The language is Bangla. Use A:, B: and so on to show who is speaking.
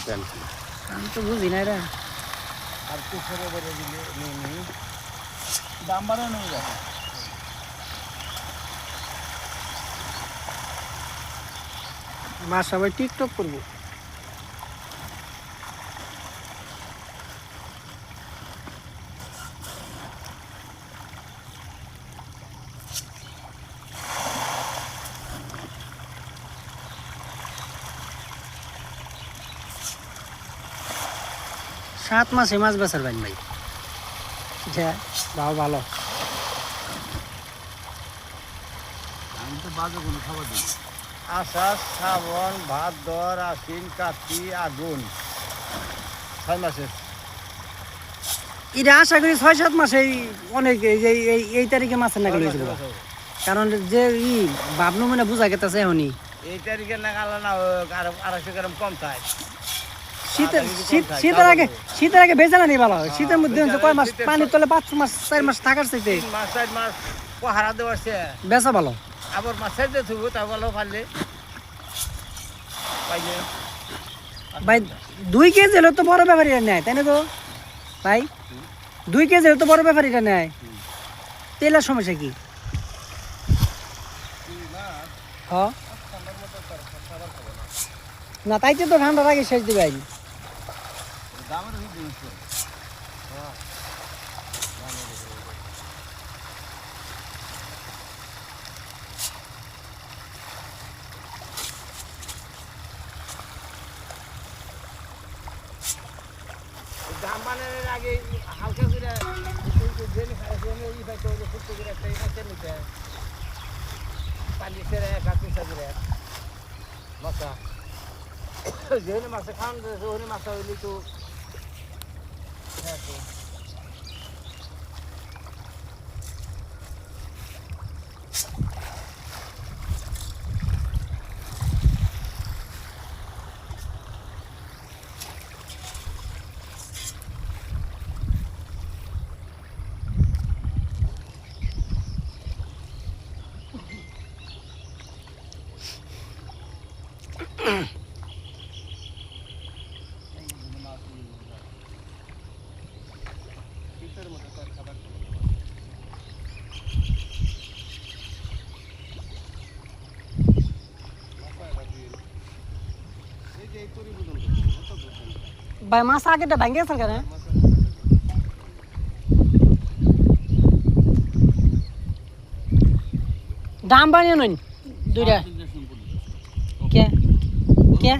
A: কেন
B: আমি তো বুঝি না রে
A: আর পুকুরে বেড়ে দিলে নিয়ে দাম বাড়ানো যায়
B: মা সবাই টিকটক করবো 7 মাসে মাছ বেচার বাইন ভাই ভালো
A: আমি তো বাজে কোনো খাবার দিই আষাঢ় শ্রাবণ ভাদ্র আশ্বিন কার্তিক আগুন 6 মাসে
B: এটা আশা করি 6-7 মাসে অনেক এই তারিখে মাছের নাগাল হয়ে যাবে কারণ যে ভাবনু মানে বোঝা গেছে এখনই
A: এই তারিখে নাগাল না 250 গ্রাম কম খায়
B: শীতের আগে বেচা না ভালো হয় শীতের মধ্যে কয় মাস পানির তলে 5 মাস 4 মাস থাকার চাইতে
A: 3 মাস 4 মাস পাহারা দেওয়াছে
B: বেচা ভালো
A: আবার মাছের দিয়ে থুবো তা ভালো পারলে পাইলে
B: ভাই 2 কেজি হলে তো বড় ব্যাপারীরা নেয় তাই না গো ভাই 2 কেজি হলে তো বড় ব্যাপারীরা নেয় তেলের সমস্যা কি হ্যাঁ না তাইতে তো ঠান্ডার আগে শেষ দিবে আইন
A: দাম বানানোর আগে হালকা করে পানি ছেড়ে কাঁচা করে মাছা যেখানে মাছে খাওয়ান ওখানে মাছা হইলে তো
B: ভাই মাছ আগেটা ভেঙে গেছে কেন দাম বানিয়ে নইন 2টা কে কে